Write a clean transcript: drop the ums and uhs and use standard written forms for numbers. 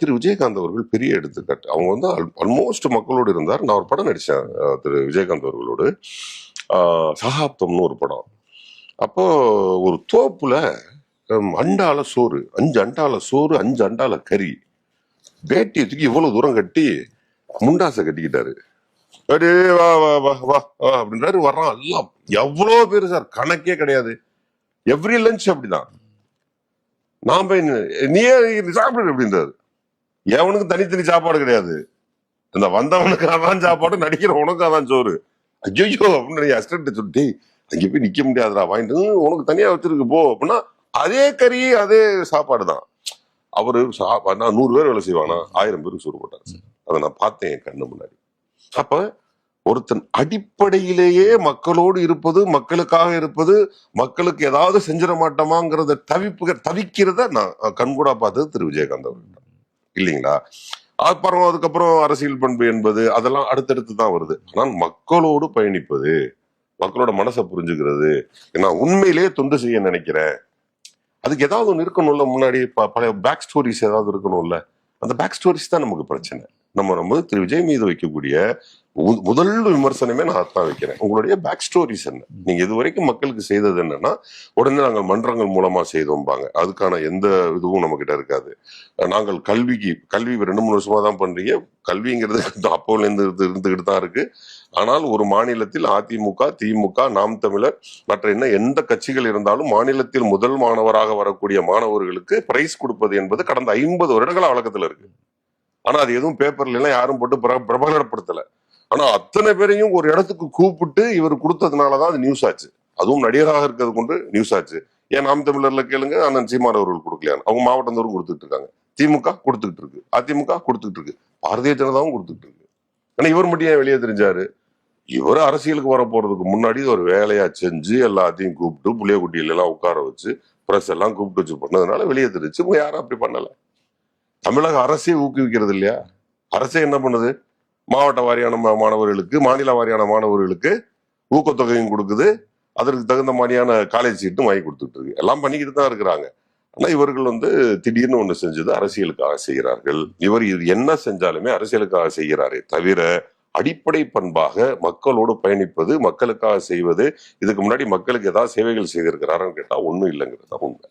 திரு விஜயகாந்த் அவர்கள் பெரிய எடுத்துக்காட்டு. அவங்க வந்து ஆல்மோஸ்ட் மக்களோடு இருந்தார். நான் ஒரு படம் நடிச்சேன் திரு விஜயகாந்த் அவர்களோடு. சகாப்தம்னு ஒரு படம். அப்போ ஒரு தோப்புல அண்டால சோறு, 5 அண்டால சோறு, 5 அண்டால கறி, வேட்டியை தூக்கி இவ்வளவு தூரம் கட்டி முண்டாசை கட்டிக்கிட்டாரு. அடே வா வா வா வா வா அப்படின்றாரு. வர்றான் எல்லாம். எவ்வளவு பேரு சார், கணக்கே கிடையாது. எவ்ரி லஞ்ச் அப்படிதான். நான் போய் நீயே சாப்பிடு அப்படின்றாரு. எவனுக்கு தனித்தனி சாப்பாடு கிடையாது. இந்த வந்தவனுக்கு அதான் சாப்பாடு, நடிக்கிற உனக்கு அதான் சோறு. ஐயோ அப்படின்னு அசிஸ்டன்ட் சொல்லிட்டு, அங்க போய் நிக்க முடியாதுடா, வாங்கிட்டு உனக்கு தனியா வச்சிருக்கு போ அப்படின்னா, அதே கறி அதே சாப்பாடு தான். அவரு நான் 100 பேர் வேலை செய்வானா, 1000 பேருக்கு சோறு போட்டாரு சார். அதை நான் பார்த்தேன் என் கண்ணு முன்னாடி. அப்ப ஒருத்தன் அடிப்படையிலேயே மக்களோடு இருப்பது, மக்களுக்காக இருப்பது, மக்களுக்கு ஏதாவது செஞ்சிட மாட்டோமாங்கிறத தவிக்கிறத நான் கண்கூடா பார்த்தது திரு விஜயகாந்த் அவர்கள் இல்லைங்களா. அப்புறம் அதுக்கப்புறம் அரசியல் பண்பு என்பது அதெல்லாம் அடுத்தடுத்து தான் வருது. ஆனால் மக்களோடு பயணிப்பது, மக்களோட மனசை புரிஞ்சுக்கிறது, நான் உண்மையிலேயே தொண்டு செய்ய நினைக்கிறேன், அதுக்கு ஏதாவது ஒன்று இருக்கணும்ல. முன்னாடி பழைய பேக் ஸ்டோரிஸ் ஏதாவது இருக்கணும்ல. அந்த பேக் ஸ்டோரிஸ் தான் நமக்கு பிரச்சனை. நம்ம திரு விஜய் மீது வைக்கக்கூடிய முதல் விமர்சனமே நான் அதான் வைக்கிறேன். உங்களுடைய பேக் ஸ்டோரிஸ் என்ன, நீங்க இதுவரைக்கும் மக்களுக்கு செய்தது என்னன்னா, உடனே நாங்கள் மன்றங்கள் மூலமா செய்தோம்பாங்க. அதுக்கான எந்த இதுவும் நம்ம கிட்ட இருக்காது. நாங்கள் கல்வி 2-3 வருஷமா தான் பண்றீங்க. கல்விங்கிறது அப்போல இருந்து இருந்துகிட்டு தான் இருக்கு. ஆனால் ஒரு மாநிலத்தில் அதிமுக, திமுக, நாம் தமிழர், மற்ற எந்த கட்சிகள் இருந்தாலும் மாநிலத்தில் முதல் மாணவராக வரக்கூடிய மாணவர்களுக்கு பிரைஸ் கொடுப்பது என்பது கடந்த 50 வருடங்களா வழக்கத்துல இருக்கு. ஆனா அது எதுவும் பேப்பர்ல எல்லாம் யாரும் போட்டு பிரபலப்படுத்தல. ஆனா அத்தனை பேரையும் ஒரு இடத்துக்கு கூப்பிட்டு இவர் கொடுத்ததுனாலதான் அது நியூஸ் ஆச்சு. அதுவும் நடிகராக இருக்கிறது கொண்டு நியூஸ் ஆச்சு. ஏன் நாம் தமிழர்ல கேளுங்க, அண்ணன் சீமான் அவர்கள் கொடுக்கலையான்னு. அவங்க மாவட்டம் தோறும் கொடுத்துட்டு இருக்காங்க. திமுக கொடுத்துட்டு இருக்கு, அதிமுக கொடுத்துட்டு இருக்கு, பாரதிய ஜனதாவும் கொடுத்துட்டு இருக்கு. ஆனா இவர் மட்டும் ஏன் வெளியே தெரிஞ்சாரு? இவர் அரசியலுக்கு வர போறதுக்கு முன்னாடி ஒரு வேலையா செஞ்சு எல்லாத்தையும் கூப்பிட்டு புளியக்குட்டியில எல்லாம் உட்கார வச்சு பிரஸ் எல்லாம் கூப்பிட்டு வச்சு பண்ணதுனால வெளியே தெரிஞ்சு. யாரும் அப்படி பண்ணல. தமிழக அரசே ஊக்குவிக்கிறது இல்லையா? அரசே என்ன பண்ணுது? மாவட்ட வாரியான மாணவர்களுக்கு, மாநில வாரியான மாணவர்களுக்கு ஊக்கத்தொகையும் கொடுக்குது. அதற்கு தகுந்த மாதிரியான காலேஜ் சீட்டும் வாங்கி கொடுத்துட்டு இருக்கு. எல்லாம் பண்ணிக்கிட்டு தான் இருக்கிறாங்க. ஆனா இவர்கள் திடீர்னு ஒண்ணு செஞ்சது அரசியலுக்காக செய்கிறார்கள். இவர் இது என்ன செஞ்சாலுமே அரசியலுக்காக செய்கிறாரே தவிர அடிப்படை பண்பாக மக்களோடு பயணிப்பது, மக்களுக்காக செய்வது, இதுக்கு முன்னாடி மக்களுக்கு ஏதாவது சேவைகள் செய்திருக்கிறாருன்னு கேட்டா ஒண்ணும் இல்லைங்கிறது உண்மை.